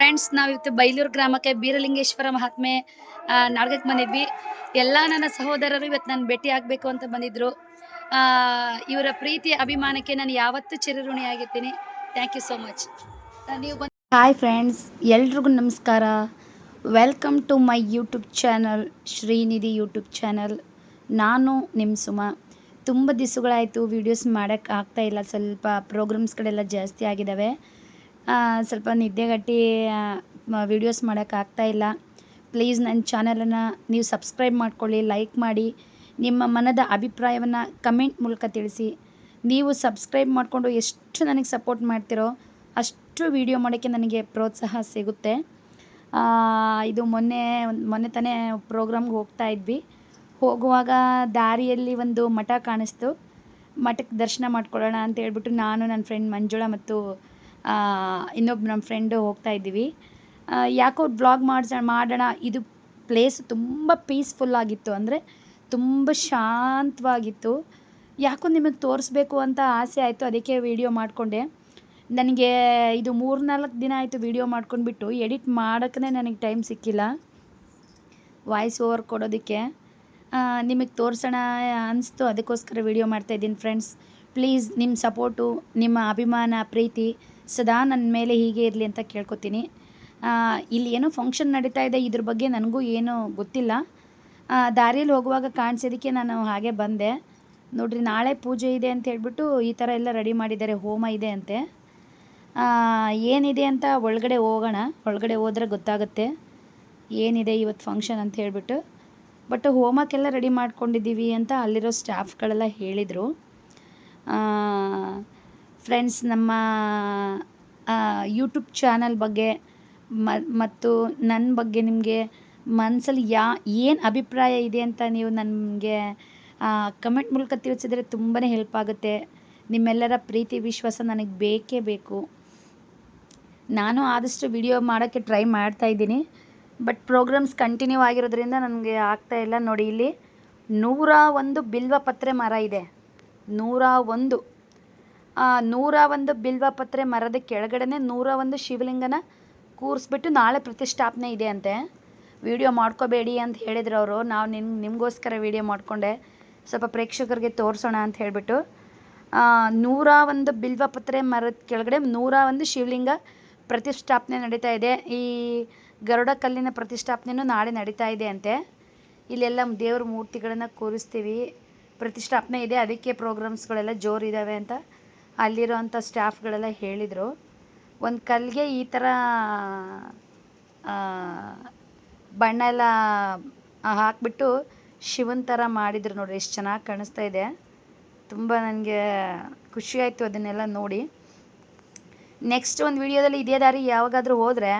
Friends, ನಾವಿವತ್ತು ಬೈಲೂರು ಗ್ರಾಮಕ್ಕೆ ಬೀರಲಿಂಗೇಶ್ವರ ಮಹಾತ್ಮೆ ನಾಟಕಕ್ಕೆ ಬಂದಿದ್ವಿ. ಎಲ್ಲ ನನ್ನ ಸಹೋದರರು ಇವತ್ತು ನಾನು ಭೇಟಿ ಆಗಬೇಕು ಅಂತ ಬಂದಿದ್ದರು. ಇವರ ಪ್ರೀತಿ ಅಭಿಮಾನಕ್ಕೆ ನಾನು ಯಾವತ್ತೂ ಚಿರಋಣಿಯಾಗಿರ್ತೀನಿ. Thank you so much. ನೀವು ಹಾಯ್ ಫ್ರೆಂಡ್ಸ್, ಎಲ್ರಿಗೂ ನಮಸ್ಕಾರ. Welcome to my YouTube channel, Shrinidhi YouTube channel. ನಾನು ನಿಮ್ಮ ಸುಮಾ. ತುಂಬ ದಿವಸಗಳಾಯಿತು ವೀಡಿಯೋಸ್ ಮಾಡೋಕ್ಕೆ ಆಗ್ತಾಯಿಲ್ಲ. ಸ್ವಲ್ಪ ಪ್ರೋಗ್ರಾಮ್ಸ್ಗಳೆಲ್ಲ ಜಾಸ್ತಿ ಆಗಿದ್ದಾವೆ. ಸ್ವಲ್ಪ ನಿದ್ದೆಗಟ್ಟಿ ವೀಡಿಯೋಸ್ ಮಾಡೋಕ್ಕಾಗ್ತಾಯಿಲ್ಲ. ಪ್ಲೀಸ್ ನನ್ನ ಚಾನಲನ್ನು ನೀವು ಸಬ್ಸ್ಕ್ರೈಬ್ ಮಾಡ್ಕೊಳ್ಳಿ, ಲೈಕ್ ಮಾಡಿ, ನಿಮ್ಮ ಮನದ ಅಭಿಪ್ರಾಯವನ್ನು ಕಮೆಂಟ್ ಮೂಲಕ ತಿಳಿಸಿ. ನೀವು ಸಬ್ಸ್ಕ್ರೈಬ್ ಮಾಡಿಕೊಂಡು ಎಷ್ಟು ನನಗೆ ಸಪೋರ್ಟ್ ಮಾಡ್ತಿರೋ ಅಷ್ಟು ವೀಡಿಯೋ ಮಾಡೋಕ್ಕೆ ನನಗೆ ಪ್ರೋತ್ಸಾಹ ಸಿಗುತ್ತೆ. ಇದು ಮೊನ್ನೆ ತಾನೇ ಪ್ರೋಗ್ರಾಮ್ಗೆ ಹೋಗ್ತಾ ಇದ್ವಿ. ಹೋಗುವಾಗ ದಾರಿಯಲ್ಲಿ ಒಂದು ಮಠ ಕಾಣಿಸ್ತು. ಮಠಕ್ಕೆ ದರ್ಶನ ಮಾಡ್ಕೊಳ್ಳೋಣ ಅಂತ ಹೇಳ್ಬಿಟ್ಟು ನಾನು, ನನ್ನ ಫ್ರೆಂಡ್ ಮಂಜುಳಾ ಮತ್ತು ಇನ್ನೊಬ್ಬ ನಮ್ಮ ಫ್ರೆಂಡು ಹೋಗ್ತಾ ಇದ್ದೀವಿ. ಯಾಕೋ ಬ್ಲಾಗ್ ಮಾಡೋಣ. ಇದು ಪ್ಲೇಸ್ ತುಂಬ ಪೀಸ್ಫುಲ್ಲಾಗಿತ್ತು, ಅಂದರೆ ತುಂಬ ಶಾಂತವಾಗಿತ್ತು. ಯಾಕೋ ನಿಮಗೆ ತೋರಿಸ್ಬೇಕು ಅಂತ ಆಸೆ ಆಯಿತು, ಅದಕ್ಕೆ ವೀಡಿಯೋ ಮಾಡಿಕೊಂಡೆ. ನನಗೆ ಇದು 3-4 ದಿನ ಆಯಿತು ವೀಡಿಯೋ ಮಾಡ್ಕೊಂಡ್ಬಿಟ್ಟು ಎಡಿಟ್ ಮಾಡೋಕ್ಕೇ ನನಗೆ ಟೈಮ್ ಸಿಕ್ಕಿಲ್ಲ ವಾಯ್ಸ್ ಓವರ್ ಕೊಡೋದಕ್ಕೆ. ನಿಮಗೆ ತೋರಿಸೋಣ ಅನಿಸ್ತು, ಅದಕ್ಕೋಸ್ಕರ ವೀಡಿಯೋ ಮಾಡ್ತಾಯಿದ್ದೀನಿ. ಫ್ರೆಂಡ್ಸ್, ಪ್ಲೀಸ್ ನಿಮ್ಮ ಸಪೋರ್ಟು, ನಿಮ್ಮ ಅಭಿಮಾನ, ಪ್ರೀತಿ ಸದಾ ನನ್ನ ಮೇಲೆ ಹೀಗೆ ಇರಲಿ ಅಂತ ಕೇಳ್ಕೊತೀನಿ. ಇಲ್ಲಿ ಏನೋ ಫಂಕ್ಷನ್ ನಡೀತಾ ಇದೆ, ಇದ್ರ ಬಗ್ಗೆ ನನಗೂ ಏನೂ ಗೊತ್ತಿಲ್ಲ. ದಾರಿಯಲ್ಲಿ ಹೋಗುವಾಗ ಕಾಣಿಸೋದಕ್ಕೆ ನಾನು ಹಾಗೆ ಬಂದೆ. ನೋಡಿರಿ, ನಾಳೆ ಪೂಜೆ ಇದೆ ಅಂತ ಹೇಳ್ಬಿಟ್ಟು ಈ ಥರ ಎಲ್ಲ ರೆಡಿ ಮಾಡಿದ್ದಾರೆ. ಹೋಮ ಇದೆ ಅಂತೆ. ಏನಿದೆ ಅಂತ ಒಳಗಡೆ ಹೋಗೋಣ. ಒಳಗಡೆ ಹೋದರೆ ಗೊತ್ತಾಗುತ್ತೆ ಏನಿದೆ ಇವತ್ತು ಫಂಕ್ಷನ್ ಅಂತ ಹೇಳ್ಬಿಟ್ಟು. ಬಟ್ ಹೋಮಕ್ಕೆಲ್ಲ ರೆಡಿ ಮಾಡ್ಕೊಂಡಿದ್ದೀವಿ ಅಂತ ಅಲ್ಲಿರೋ ಸ್ಟಾಫ್ಗಳೆಲ್ಲ ಹೇಳಿದರು. ಫ್ರೆಂಡ್ಸ್, ನಮ್ಮ ಯೂಟ್ಯೂಬ್ ಚಾನಲ್ ಬಗ್ಗೆ ಮತ್ತು ನನ್ನ ಬಗ್ಗೆ ನಿಮಗೆ ಮನಸ್ಸಲ್ಲಿ ಏನು ಅಭಿಪ್ರಾಯ ಇದೆ ಅಂತ ನೀವು ನನಗೆ ಕಮೆಂಟ್ ಮೂಲಕ ತಿಳಿಸಿದರೆ ತುಂಬಾ ಹೆಲ್ಪ್ ಆಗುತ್ತೆ. ನಿಮ್ಮೆಲ್ಲರ ಪ್ರೀತಿ ವಿಶ್ವಾಸ ನನಗೆ ಬೇಕೇ ಬೇಕು. ನಾನು ಆದಷ್ಟು ವಿಡಿಯೋ ಮಾಡೋಕ್ಕೆ ಟ್ರೈ ಮಾಡ್ತಾಯಿದ್ದೀನಿ, ಬಟ್ ಪ್ರೋಗ್ರಾಮ್ಸ್ ಕಂಟಿನ್ಯೂ ಆಗಿರೋದ್ರಿಂದ ನನಗೆ ಆಗ್ತಾಯಿಲ್ಲ. ನೋಡಿ, ಇಲ್ಲಿ 101 ಬಿಲ್ವಪತ್ರೆ ಮರ ಇದೆ. 101 ಬಿಲ್ವಪತ್ರೆ ಮರದ ಕೆಳಗಡೆ 101 ಶಿವಲಿಂಗನ ಕೂರಿಸ್ಬಿಟ್ಟು ನಾಳೆ ಪ್ರತಿಷ್ಠಾಪನೆ ಇದೆ ಅಂತೆ. ವಿಡಿಯೋ ಮಾಡ್ಕೋಬೇಡಿ ಅಂತ ಹೇಳಿದ್ರು ಅವರು. ನಾವು ನಿಮಗೋಸ್ಕರ ವಿಡಿಯೋ ಮಾಡಿಕೊಂಡೆ, ಸ್ವಲ್ಪ ಪ್ರೇಕ್ಷಕರಿಗೆ ತೋರಿಸೋಣ ಅಂತ ಹೇಳಿಬಿಟ್ಟು. 101 ಬಿಲ್ವಪತ್ರೆ ಮರದ ಕೆಳಗಡೆ 101 ಶಿವಲಿಂಗ ಪ್ರತಿಷ್ಠಾಪನೆ ನಡೀತಾ ಇದೆ. ಈ ಗರುಡ ಕಲ್ಲಿನ ಪ್ರತಿಷ್ಠಾಪನೆಯೂ ನಾಳೆ ನಡೀತಾ ಇದೆ ಅಂತೆ. ಇಲ್ಲೆಲ್ಲ ದೇವ್ರ ಮೂರ್ತಿಗಳನ್ನು ಕೂರಿಸ್ತೀವಿ, ಪ್ರತಿಷ್ಠಾಪನೆ ಇದೆ, ಅದಕ್ಕೆ ಪ್ರೋಗ್ರಾಮ್ಸ್ಗಳೆಲ್ಲ ಜೋರಿದ್ದಾವೆ ಅಂತ ಅಲ್ಲಿರೋಂಥ ಸ್ಟಾಫ್ಗಳೆಲ್ಲ ಹೇಳಿದರು. ಒಂದು ಕಲ್ಲಿಗೆ ಈ ಥರ ಬಣ್ಣ ಎಲ್ಲ ಹಾಕಿಬಿಟ್ಟು ಶಿವನ ಥರ ಮಾಡಿದರು. ನೋಡಿರಿ, ಎಷ್ಟು ಚೆನ್ನಾಗಿ ಕಾಣಿಸ್ತಾ ಇದೆ. ತುಂಬ ನನಗೆ ಖುಷಿಯಾಯಿತು ಅದನ್ನೆಲ್ಲ ನೋಡಿ. ನೆಕ್ಸ್ಟ್ ಒಂದು ವಿಡಿಯೋದಲ್ಲಿ ಇದೇ ದಾರಿ ಯಾವಾಗಾದರೂ ಹೋದರೆ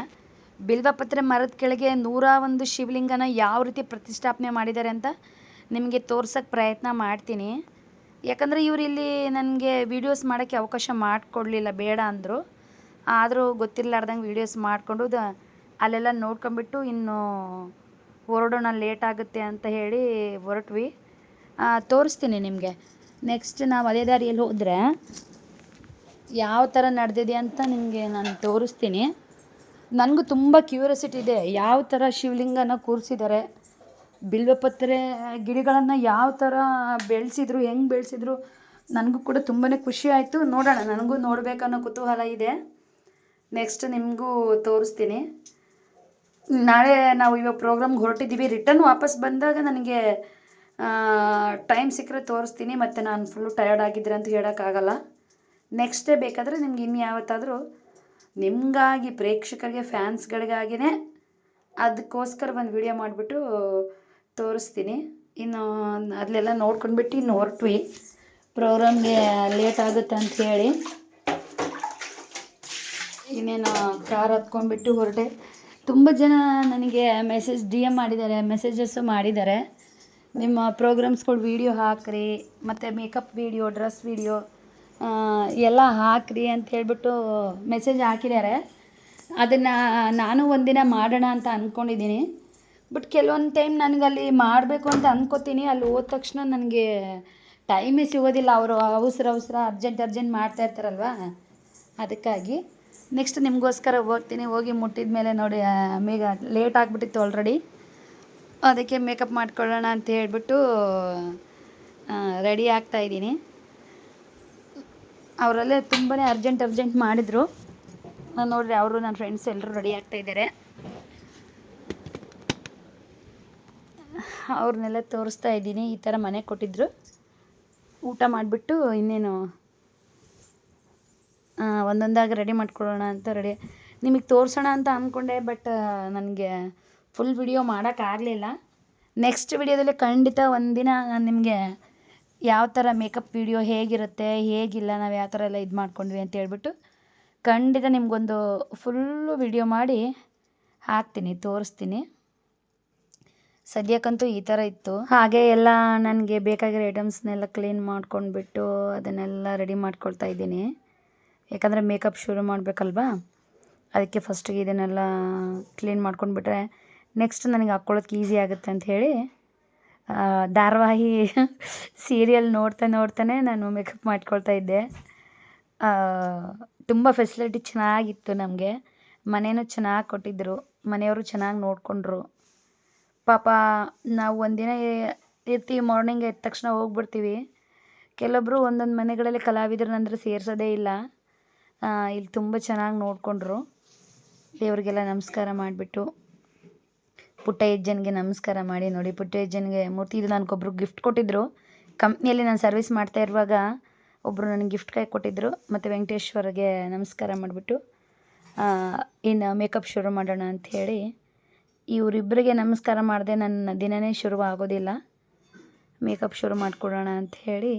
ಬಿಲ್ವಪತ್ರೆ ಮರದ ಕೆಳಗೆ 101 ಶಿವಲಿಂಗನ ಯಾವ ರೀತಿ ಪ್ರತಿಷ್ಠಾಪನೆ ಮಾಡಿದ್ದಾರೆ ಅಂತ ನಿಮಗೆ ತೋರ್ಸೋಕ್ಕೆ ಪ್ರಯತ್ನ ಮಾಡ್ತೀನಿ. ಯಾಕಂದರೆ ಇವರು ಇಲ್ಲಿ ನನಗೆ ವೀಡಿಯೋಸ್ ಮಾಡೋಕ್ಕೆ ಅವಕಾಶ ಮಾಡಿಕೊಡ್ಲಿಲ್ಲ, ಬೇಡ ಅಂದರು. ಆದರೂ ಗೊತ್ತಿರಲಾರ್ದಂಗೆ ವೀಡಿಯೋಸ್ ಮಾಡಿಕೊಂಡು ಅಲ್ಲೆಲ್ಲ ನೋಡ್ಕೊಂಬಿಟ್ಟು ಇನ್ನು ಹೊರಡೋಣ, ಲೇಟ್ ಆಗುತ್ತೆ ಅಂತ ಹೇಳಿ ಹೊರಟ್ವಿ. ತೋರಿಸ್ತೀನಿ ನಿಮಗೆ. ನೆಕ್ಸ್ಟ್ ನಾವು ಅದೇ ದಾರಿಯಲ್ಲಿ ಹೋದರೆ ಯಾವ ಥರ ನಡೆದಿದೆ ಅಂತ ನಿಮಗೆ ನಾನು ತೋರಿಸ್ತೀನಿ. ನನಗೂ ತುಂಬ ಕ್ಯೂರಿಯಾಸಿಟಿ ಇದೆ, ಯಾವ ಥರ ಶಿವಲಿಂಗನ ಕೂರಿಸಿದ್ದಾರೆ, ಬಿಲ್ವಪತ್ರೆ ಗಿಡಗಳನ್ನು ಯಾವ ಥರ ಬೆಳೆಸಿದ್ರು, ಹೆಂಗೆ ಬೆಳೆಸಿದ್ರು, ನನಗೂ ಕೂಡ ತುಂಬಾ ಖುಷಿ ಆಯಿತು. ನೋಡೋಣ, ನನಗೂ ನೋಡಬೇಕನ್ನೋ ಕುತೂಹಲ ಇದೆ. ನೆಕ್ಸ್ಟ್ ನಿಮಗೂ ತೋರಿಸ್ತೀನಿ. ನಾಳೆ ನಾವು ಇವಾಗ ಪ್ರೋಗ್ರಾಮ್ಗೆ ಹೊರಟಿದ್ದೀವಿ. ರಿಟರ್ನ್ ವಾಪಸ್ ಬಂದಾಗ ನನಗೆ ಟೈಮ್ ಸಿಕ್ಕರೆ ತೋರಿಸ್ತೀನಿ. ಮತ್ತು ನಾನು ಫುಲ್ಲು ಟಯರ್ಡ್ ಆಗಿದ್ರೆ ಅಂತ ಹೇಳೋಕ್ಕಾಗಲ್ಲ. ನೆಕ್ಸ್ಟ್ ಡೇ ಬೇಕಾದರೆ ನಿಮ್ಗೆ ಇನ್ಯಾವತ್ತಾದರೂ ನಿಮಗಾಗಿ, ಪ್ರೇಕ್ಷಕರಿಗೆ, ಫ್ಯಾನ್ಸ್ಗಳಿಗಾಗಿಯೇ ಅದಕ್ಕೋಸ್ಕರ ಒಂದು ವಿಡಿಯೋ ಮಾಡಿಬಿಟ್ಟು ತೋರಿಸ್ತೀನಿ. ಇನ್ನು ಅಲ್ಲೆಲ್ಲ ನೋಡ್ಕೊಂಡ್ಬಿಟ್ಟು ಇನ್ನು ಹೊರಟ್ವಿ. ಪ್ರೋಗ್ರಾಮ್ಗೆ ಲೇಟ್ ಆಗುತ್ತೆ ಅಂತ ಹೇಳಿ ಇನ್ನೇನು ಕಾರ್ ಹತ್ಕೊಂಡ್ಬಿಟ್ಟು ಹೊರಟೆ. ತುಂಬ ಜನ ನನಗೆ DM ಮಾಡಿದ್ದಾರೆ, ಮೆಸೇಜಸ್ಸು ಮಾಡಿದ್ದಾರೆ. ನಿಮ್ಮ ಪ್ರೋಗ್ರಾಮ್ಸ್ಗಳು ವೀಡಿಯೋ ಹಾಕ್ರಿ, ಮತ್ತು ಮೇಕಪ್ ವೀಡಿಯೋ, ಡ್ರೆಸ್ ವೀಡಿಯೋ ಎಲ್ಲ ಹಾಕ್ರಿ ಅಂತ ಹೇಳ್ಬಿಟ್ಟು ಮೆಸೇಜ್ ಹಾಕಿದ್ದಾರೆ. ಅದನ್ನು ನಾನು ಒಂದಿನ ಮಾಡೋಣ ಅಂತ ಅಂದ್ಕೊಂಡಿದ್ದೀನಿ. ಬಟ್ ಕೆಲವೊಂದು ಟೈಮ್ ನನಗಲ್ಲಿ ಮಾಡಬೇಕು ಅಂತ ಅಂದ್ಕೋತೀನಿ, ಅಲ್ಲಿ ಹೋದ ತಕ್ಷಣ ನನಗೆ ಟೈಮೇ ಸಿಗೋದಿಲ್ಲ. ಅವರು ಅವಸರ ಅರ್ಜೆಂಟ್ ಮಾಡ್ತಾಯಿರ್ತಾರಲ್ವ, ಅದಕ್ಕಾಗಿ ನೆಕ್ಸ್ಟ್ ನಿಮಗೋಸ್ಕರ ಹೋಗ್ತೀನಿ. ಹೋಗಿ ಮುಟ್ಟಿದ ಮೇಲೆ ನೋಡಿ ಬೇಗ ಲೇಟ್ ಆಗಿಬಿಟ್ಟಿತ್ತು ಆಲ್ರೆಡಿ. ಅದಕ್ಕೆ ಮೇಕಪ್ ಮಾಡ್ಕೊಳ್ಳೋಣ ಅಂತ ಹೇಳ್ಬಿಟ್ಟು ರೆಡಿ ಆಗ್ತಾಯಿದ್ದೀನಿ. ಅವರಲ್ಲೇ ತುಂಬಾ ಅರ್ಜೆಂಟ್ ಮಾಡಿದರು. ನಾನು ನೋಡಿರಿ ಅವರು ನನ್ನ ಫ್ರೆಂಡ್ಸ್ ಎಲ್ಲರೂ ರೆಡಿ ಆಗ್ತಾಯಿದ್ದಾರೆ. ಅವ್ರನ್ನೆಲ್ಲ ತೋರಿಸ್ತಾ ಇದ್ದೀನಿ. ಈ ಥರ ಮನೆ ಕೊಟ್ಟಿದ್ದರು. ಊಟ ಮಾಡಿಬಿಟ್ಟು ಇನ್ನೇನು ಒಂದೊಂದಾಗಿ ರೆಡಿ ಮಾಡ್ಕೊಳ್ಳೋಣ ಅಂತ ನಿಮಗೆ ತೋರಿಸೋಣ ಅಂತ ಅಂದ್ಕೊಂಡೆ. ಬಟ್ ನನಗೆ ಫುಲ್ ವಿಡಿಯೋ ಮಾಡೋಕ್ಕಾಗಲಿಲ್ಲ. ನೆಕ್ಸ್ಟ್ ವಿಡಿಯೋದಲ್ಲಿ ಖಂಡಿತ ಒಂದಿನ ನಾನು ನಿಮಗೆ ಯಾವ ಥರ ಮೇಕಪ್ ವಿಡಿಯೋ ಹೇಗಿರುತ್ತೆ, ಹೇಗಿಲ್ಲ, ನಾವು ಯಾವ ಥರ ಎಲ್ಲ ಇದು ಮಾಡ್ಕೊಂಡ್ವಿ ಅಂತ ಹೇಳ್ಬಿಟ್ಟು ಖಂಡಿತ ನಿಮಗೊಂದು ಫುಲ್ಲು ವಿಡಿಯೋ ಮಾಡಿ ಹಾಕ್ತೀನಿ, ತೋರಿಸ್ತೀನಿ. ಸದ್ಯಕ್ಕಂತೂ ಈ ಥರ ಇತ್ತು. ಹಾಗೆ ಎಲ್ಲ ನನಗೆ ಬೇಕಾಗಿರೋ ಐಟಮ್ಸ್ನೆಲ್ಲ ಕ್ಲೀನ್ ಮಾಡ್ಕೊಂಡ್ಬಿಟ್ಟು ಅದನ್ನೆಲ್ಲ ರೆಡಿ ಮಾಡ್ಕೊಳ್ತಾ ಇದ್ದೀನಿ. ಯಾಕಂದರೆ ಮೇಕಪ್ ಶುರು ಮಾಡಬೇಕಲ್ವಾ, ಅದಕ್ಕೆ ಫಸ್ಟಿಗೆ ಇದನ್ನೆಲ್ಲ ಕ್ಲೀನ್ ಮಾಡ್ಕೊಂಡ್ಬಿಟ್ರೆ ನೆಕ್ಸ್ಟ್ ನನಗೆ ಹಾಕ್ಕೊಳ್ಳೋಕೆ ಈಸಿ ಆಗುತ್ತೆ ಅಂತ ಹೇಳಿ ಧಾರಾವಾಹಿ ಸೀರಿಯಲ್ ನೋಡ್ತಾನೆ ನಾನು ಮೇಕಪ್ ಮಾಡ್ಕೊಳ್ತಾ ಇದ್ದೆ. ತುಂಬ ಫೆಸಿಲಿಟಿ ಚೆನ್ನಾಗಿತ್ತು. ನಮಗೆ ಮನೇನೂ ಚೆನ್ನಾಗಿ ಕೊಟ್ಟಿದ್ದರು, ಮನೆಯವರು ಚೆನ್ನಾಗಿ ನೋಡಿಕೊಂಡ್ರು. ಪಾಪ ನಾವು ಒಂದಿನ ಇರ್ತೀವಿ, ಮಾರ್ನಿಂಗ್ ಎದ್ದ ತಕ್ಷಣ ಹೋಗ್ಬಿಡ್ತೀವಿ. ಕೆಲವೊಬ್ಬರು ಒಂದೊಂದು ಮನೆಗಳಲ್ಲಿ ಕಲಾವಿದರನ್ನಂದ್ರೆ ಸೇರಿಸೋದೇ ಇಲ್ಲ. ಇಲ್ಲಿ ತುಂಬ ಚೆನ್ನಾಗಿ ನೋಡಿಕೊಂಡ್ರು. ದೇವರಿಗೆಲ್ಲ ನಮಸ್ಕಾರ ಮಾಡಿಬಿಟ್ಟು ಪುಟ್ಟ ಯಜ್ಜನಿಗೆ ನಮಸ್ಕಾರ ಮಾಡಿ ನೋಡಿ. ಪುಟ್ಟ ಯಜ್ಜನಿಗೆ ಮೂರ್ತಿ ಇದು ನನಗೊಬ್ಬರು ಗಿಫ್ಟ್ ಕೊಟ್ಟಿದ್ದರು. ಕಂಪ್ನಿಯಲ್ಲಿ ನಾನು ಸರ್ವಿಸ್ ಮಾಡ್ತಾ ಇರುವಾಗ ಒಬ್ಬರು ನನಗೆ ಗಿಫ್ಟ್ ಕೈ ಕೊಟ್ಟಿದ್ದರು. ಮತ್ತು ವೆಂಕಟೇಶ್ವರಗೆ ನಮಸ್ಕಾರ ಮಾಡಿಬಿಟ್ಟು ಇನ್ನು ಮೇಕಪ್ ಶುರು ಮಾಡೋಣ ಅಂಥೇಳಿ ಇವರಿಬ್ಬರಿಗೆ ನಮಸ್ಕಾರ ಮಾಡಿದೆ ನನ್ನ ದಿನವೇ ಶುರು ಆಗೋದಿಲ್ಲ. ಮೇಕಪ್ ಶುರು ಮಾಡಿಕೊಡೋಣ ಅಂಥೇಳಿ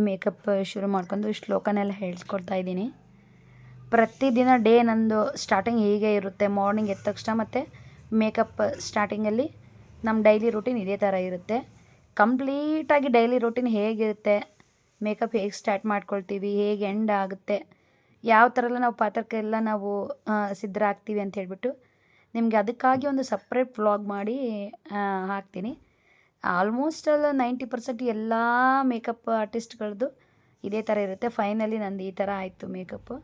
ಮೇಕಪ್ ಶುರು ಮಾಡ್ಕೊಂಡು ಶ್ಲೋಕನೆಲ್ಲ ಹೇಳ್ಕೊಡ್ತಾ ಇದ್ದೀನಿ. ಪ್ರತಿದಿನ ಡೇ ನಂದು ಸ್ಟಾರ್ಟಿಂಗ್ ಹೀಗೆ ಇರುತ್ತೆ. ಮಾರ್ನಿಂಗ್ ಎದ್ದ ತಕ್ಷಣ ಮತ್ತು ಮೇಕಪ್ ಸ್ಟಾರ್ಟಿಂಗಲ್ಲಿ ನಮ್ಮ ಡೈಲಿ ರೂಟೀನ್ ಇದೇ ಥರ ಇರುತ್ತೆ. ಕಂಪ್ಲೀಟಾಗಿ ಡೈಲಿ ರೂಟೀನ್ ಹೇಗಿರುತ್ತೆ, ಮೇಕಪ್ ಹೇಗೆ ಸ್ಟಾರ್ಟ್ ಮಾಡ್ಕೊಳ್ತೀವಿ, ಹೇಗೆ ಎಂಡ್ ಆಗುತ್ತೆ, ಯಾವ ಥರ ಎಲ್ಲ ನಾವು ಪಾತ್ರಕ್ಕೆಲ್ಲ ನಾವು ಸಿದ್ಧರಾಗ್ತೀವಿ ಅಂತ ಹೇಳ್ಬಿಟ್ಟು ನಿಮಗೆ ಅದಕ್ಕಾಗಿ ಒಂದು ಸಪ್ರೇಟ್ ವ್ಲಾಗ್ ಮಾಡಿ ಹಾಕ್ತೀನಿ. ಆಲ್ಮೋಸ್ಟ್ ಅಲ್ಲ 90% ಎಲ್ಲ ಮೇಕಪ್ ಆರ್ಟಿಸ್ಟ್ಗಳದ್ದು ಇದೇ ಥರ ಇರುತ್ತೆ. ಫೈನಲಿ ನಂದು ಈ ಥರ ಆಯಿತು ಮೇಕಪ್ಪು.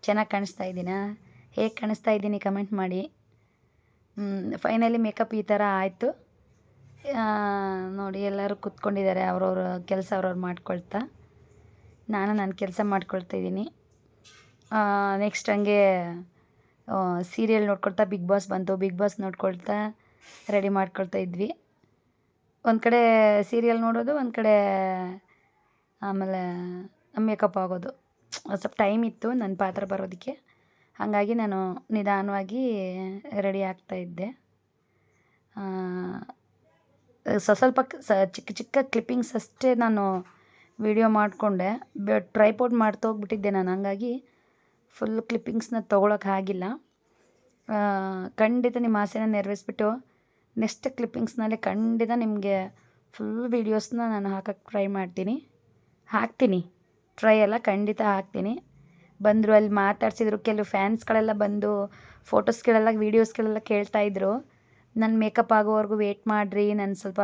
ಚೆನ್ನಾಗಿ ಕಾಣಿಸ್ತಾ ಇದ್ದೀನಾ? ಹೇಗೆ ಕಾಣಿಸ್ತಾ ಇದ್ದೀನಿ ಕಮೆಂಟ್ ಮಾಡಿ. ಫೈನಲಿ ಮೇಕಪ್ ಈ ಥರ ಆಯಿತು. ನೋಡಿ ಎಲ್ಲರೂ ಕೂತ್ಕೊಂಡಿದ್ದಾರೆ, ಅವ್ರವ್ರ ಕೆಲಸ ಅವ್ರವ್ರು ಮಾಡ್ಕೊಳ್ತಾ. ನಾನು ನನ್ನ ಕೆಲಸ ಮಾಡ್ಕೊಳ್ತಾ ಇದ್ದೀನಿ. ನೆಕ್ಸ್ಟ್ ಹಂಗೆ ಸೀರಿಯಲ್ ನೋಡ್ಕೊಳ್ತಾ ಬಿಗ್ ಬಾಸ್ ಬಂತು. ಬಿಗ್ ಬಾಸ್ ನೋಡ್ಕೊಳ್ತಾ ರೆಡಿ ಮಾಡ್ಕೊಳ್ತಾ ಇದ್ವಿ. ಒಂದು ಕಡೆ ಸೀರಿಯಲ್ ನೋಡೋದು, ಒಂದು ಕಡೆ ಆಮೇಲೆ ಮೇಕಪ್ ಆಗೋದು. ಸ್ವಲ್ಪ ಟೈಮ್ ಇತ್ತು ನನ್ನ ಪಾತ್ರ ಬರೋದಕ್ಕೆ. ಹಾಗಾಗಿ ನಾನು ನಿಧಾನವಾಗಿ ರೆಡಿ ಆಗ್ತಾಯಿದ್ದೆ. ಸ್ವಲ್ಪ ಚಿಕ್ಕ ಚಿಕ್ಕ ಕ್ಲಿಪ್ಪಿಂಗ್ಸ್ ಅಷ್ಟೇ ನಾನು ವಿಡಿಯೋ ಮಾಡಿಕೊಂಡೆ. ಟ್ರೈಪಾಡ್ ಹೋಗ್ಬಿಟ್ಟಿದ್ದೆ ನಾನು. ಹಾಗಾಗಿ ಫುಲ್ ಕ್ಲಿಪ್ಪಿಂಗ್ಸ್ನ ತೊಗೊಳಕ್ಕೆ ಆಗಿಲ್ಲ. ಖಂಡಿತ ನಿಮ್ಮ ಆಸೆನ ನೆರವೇರಿಸ್ಬಿಟ್ಟು ನೆಕ್ಸ್ಟ್ ಕ್ಲಿಪ್ಪಿಂಗ್ಸ್ನಲ್ಲಿ ಖಂಡಿತ ನಿಮಗೆ ಫುಲ್ ವೀಡಿಯೋಸ್ನ ನಾನು ಹಾಕಕ್ಕೆ ಹಾಕ್ತೀನಿ. ಟ್ರೈ ಎಲ್ಲ ಖಂಡಿತ ಹಾಕ್ತೀನಿ. ಬಂದರು, ಅಲ್ಲಿ ಮಾತಾಡ್ಸಿದ್ರು. ಕೆಲವು ಫ್ಯಾನ್ಸ್ಗಳೆಲ್ಲ ಬಂದು ಫೋಟೋಸ್ಗಳೆಲ್ಲ ವೀಡಿಯೋಸ್ಗಳೆಲ್ಲ ಕೇಳ್ತಾಯಿದ್ರು. ನನ್ನ ಮೇಕಪ್ ಆಗೋವರೆಗೂ ವೇಟ್ ಮಾಡಿರಿ, ನಾನು ಸ್ವಲ್ಪ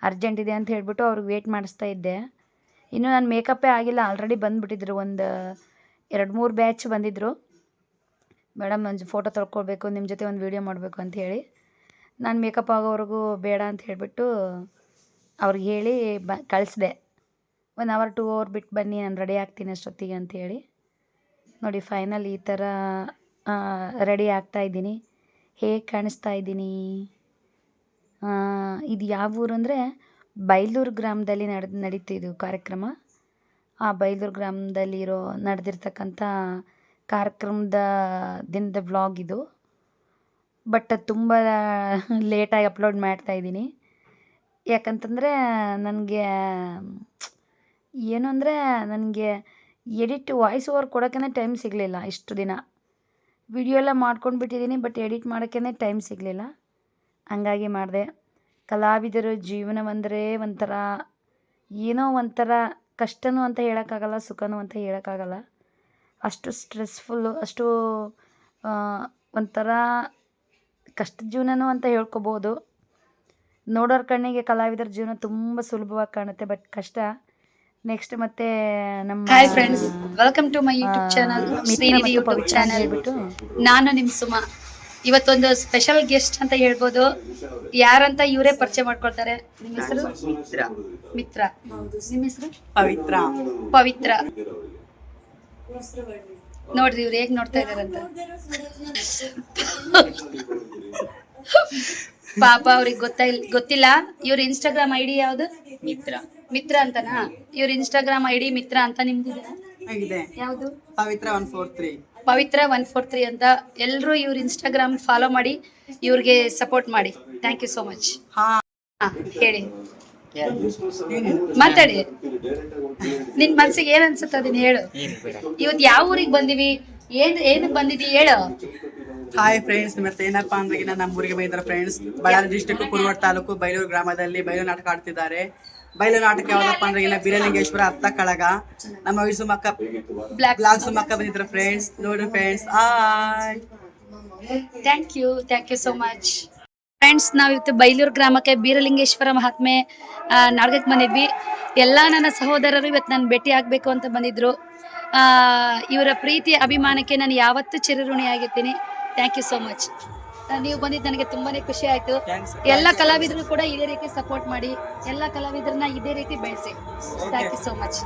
ಅರ್ಜೆಂಟ್ ಇದೆ ಅಂತ ಹೇಳ್ಬಿಟ್ಟು ಅವ್ರಿಗೆ ವೇಟ್ ಮಾಡಿಸ್ತಾ ಇದ್ದೆ. ಇನ್ನೂ ನನ್ನ ಮೇಕಪ್ಪೇ ಆಗಿಲ್ಲ, ಆಲ್ರೆಡಿ ಬಂದುಬಿಟ್ಟಿದ್ರು. ಒಂದು 2-3 ಬ್ಯಾಚ್ ಬಂದಿದ್ದರು. ಮೇಡಮ್ ಒಂದು ಫೋಟೋ ತೊಳ್ಕೊಳ್ಬೇಕು, ನಿಮ್ಮ ಜೊತೆ ಒಂದು ವೀಡಿಯೋ ಮಾಡಬೇಕು ಅಂತ ಹೇಳಿ. ನಾನು ಮೇಕಪ್ ಆಗೋವರೆಗೂ ಬೇಡ ಅಂತ ಹೇಳಿಬಿಟ್ಟು ಅವ್ರಿಗೆ ಹೇಳಿ ಕಳಿಸ್ದೆ. 1 hour 2 hour ಬಿಟ್ಟು ಬನ್ನಿ, ನಾನು ರೆಡಿ ಆಗ್ತೀನಿ ಅಷ್ಟೊತ್ತಿಗೆ ಅಂಥೇಳಿ. ನೋಡಿ ಫೈನಲ್ ಈ ಥರ ರೆಡಿ ಆಗ್ತಾಯಿದ್ದೀನಿ. ಹೇಗೆ ಕಾಣಿಸ್ತಾ ಇದ್ದೀನಿ? ಇದು ಯಾವ ಊರು ಅಂದರೆ ಬೈಲೂರು ಗ್ರಾಮದಲ್ಲಿ ನಡೀತಿದ್ದು ಕಾರ್ಯಕ್ರಮ. ಆ ಬೈಲೂರು ಗ್ರಾಮದಲ್ಲಿ ನಡೆದಿರ್ತಕ್ಕಂಥ ಕಾರ್ಯಕ್ರಮದ ದಿನದ ವ್ಲಾಗ್ ಇದು. ಬಟ್ ತುಂಬ ಲೇಟಾಗಿ ಅಪ್ಲೋಡ್ ಮಾಡ್ತಾಯಿದ್ದೀನಿ. ಯಾಕಂತಂದರೆ ನನಗೆ ಏನು ಅಂದರೆ ನನಗೆ ಎಡಿಟ್ ವಾಯ್ಸ್ ಓವರ್ ಕೊಡೋಕ್ಕೇ ಟೈಮ್ ಸಿಗಲಿಲ್ಲ. ಇಷ್ಟು ದಿನ ವಿಡಿಯೋ ಎಲ್ಲ ಮಾಡ್ಕೊಂಡು ಬಿಟ್ಟಿದ್ದೀನಿ, ಬಟ್ ಎಡಿಟ್ ಮಾಡೋಕ್ಕೇ ಟೈಮ್ ಸಿಗಲಿಲ್ಲ. ಹಂಗಾಗಿ ಮಾಡಿದೆ. ಕಲಾವಿದರ ಜೀವನವಂದರೆ ಒಂಥರ ಏನೋ ಒಂಥರ ಕಷ್ಟನೂ ಅಂತ ಹೇಳೋಕ್ಕಾಗಲ್ಲ, ಸುಖನೂ ಅಂತ ಹೇಳೋಕ್ಕಾಗಲ್ಲ. ಅಷ್ಟು ಸ್ಟ್ರೆಸ್ಫುಲ್ಲು, ಅಷ್ಟು ಒಂಥರ ಕಷ್ಟದ ಜೀವನನೂ ಅಂತ ಹೇಳ್ಕೊಬೋದು. ನೋಡೋರ ಕಣ್ಣಿಗೆ ಕಲಾವಿದರ ಜೀವನ ತುಂಬ ಸುಲಭವಾಗಿ ಕಾಣುತ್ತೆ, ಬಟ್ ಕಷ್ಟ. ನೆಕ್ಸ್ಟ್ ಮತ್ತೆ ನಮ್ಮ hi friends, welcome to my YouTube channel Shrinidhi YouTube channel. ಹೇಳ್ಬಿಟ್ಟು ನಾನು ನಿಮ್ಮ ಸುಮಾ. ಇವತ್ತೊಂದು ಸ್ಪೆಷಲ್ ಗೆಸ್ಟ್ ಅಂತ ಹೇಳ್ಬೋದು. ಯಾರಂತ ಇವರೇ ಪರಿಚಯ ಮಾಡ್ಕೊಳ್ತಾರೆ. ನಿಮ್ಮ ಹೆಸರು? ಮಿತ್ರ. ನಿಮ್ಮ ಹೆಸರು? ಪವಿತ್ರ. ನೋಡ್ರಿ ಇವ್ರು ಹೇಗ್ ನೋಡ್ತಾ ಇದಾರಂತ. ಪಾಪ ಅವ್ರಿಗೆ ಗೊತ್ತಿಲ್ಲ. ಇವ್ರ ಇನ್ಸ್ಟಾಗ್ರಾಮ್ ಐಡಿ ಯಾವ್ದು? ಮಿತ್ರ ಅಂತನಾ? ಇವ್ರ ಇನ್ಸ್ಟಾಗ್ರಾಮ್ ಐಡಿ ಮಿತ್ರ ಅಂತ ನಿಮ್ದಿದೆ? ಯಾವ್ದು? ಪವಿತ್ರ 143 ಅಂತ. ಎಲ್ಲರೂ ಇವ್ರ ಇನ್ಸ್ಟಾಗ್ರಾಮ್ ಫಾಲೋ ಮಾಡಿ, ಇವ್ರಿಗೆ ಸಪೋರ್ಟ್ ಮಾಡಿ. Thank you so much. ಹೇಳಿ, ಮಾತಾಡಿ. ನಿನ್ ಮನ್ಸಿಗೆ ಏನ್ ಅನ್ಸುತ್ತೆ ಅದನ್ನ ಹೇಳು. ಇವತ್ತು ಯಾವ ಊರಿಗೆ ಬಂದಿವಿ, ಏನಕ್ಕೆ ಬಂದಿದ್ದಿ ಹೇಳು. ಹಾಯ್ ಫ್ರೆಂಡ್ಸ್, ಮತ್ತೆ ಏನಪ್ಪಾ ಅಂದ್ರೆ ನಮ್ಮ ಊರಿಗೆ ಬಂದಿದ್ದಾರೆ ಫ್ರೆಂಡ್ಸ್. ಬಳ್ಳಾರಿ ಡಿಸ್ಟ್ರಿಕ್ಟ್ ಕುರುಗೋಡು ತಾಲೂಕು ಬೈಲೂರು ಗ್ರಾಮದಲ್ಲಿ ಬಯಲು ನಾಟಕ ಆಡ್ತಿದ್ದಾರೆ. ಬಯಲು ನಾಟಕ ಯಾವ್ದಪ್ಪ ಅಂದ್ರೆ ಬೀರಲಿಂಗೇಶ್ವರ ಅತ್ತ ಕಳಗ. ನಮ್ಮ ಸುಮಕ್ಕ ಬ್ಲಾಗ್ ಸುಮಕ್ಕ ಬಂದಿದ್ದಾರೆ ಫ್ರೆಂಡ್ಸ್. ನೋಡ್ರಿ friends, thank you so much friends. ನಾವಿವತ್ತು ಬೈಲೂರು ಗ್ರಾಮಕ್ಕೆ ಬೀರಲಿಂಗೇಶ್ವರ ಮಹಾತ್ಮೆ ನಾಟಕಕ್ಕೆ ಬಂದಿದ್ವಿ. ಎಲ್ಲ ನನ್ನ ಸಹೋದರರು ಇವತ್ತು ನಾನು ಭೇಟಿ ಆಗಬೇಕು ಅಂತ ಬಂದಿದ್ರು. ಇವರ ಪ್ರೀತಿ ಅಭಿಮಾನಕ್ಕೆ ನಾನು ಯಾವತ್ತೂ ಚಿರಋಣಿಯಾಗಿರ್ತೀನಿ. Thank you so much. ನೀವು ಬಂದಿದ್ದು ನನಗೆ ತುಂಬಾನೇ ಖುಷಿ ಆಯ್ತು. ಎಲ್ಲ ಕಲಾವಿದರು ಕೂಡ ಇದೇ ರೀತಿ ಸಪೋರ್ಟ್ ಮಾಡಿ, ಎಲ್ಲ ಕಲಾವಿದರನ್ನ ಇದೇ ರೀತಿ ಬೆಳೆಸಿ. Thank you so much.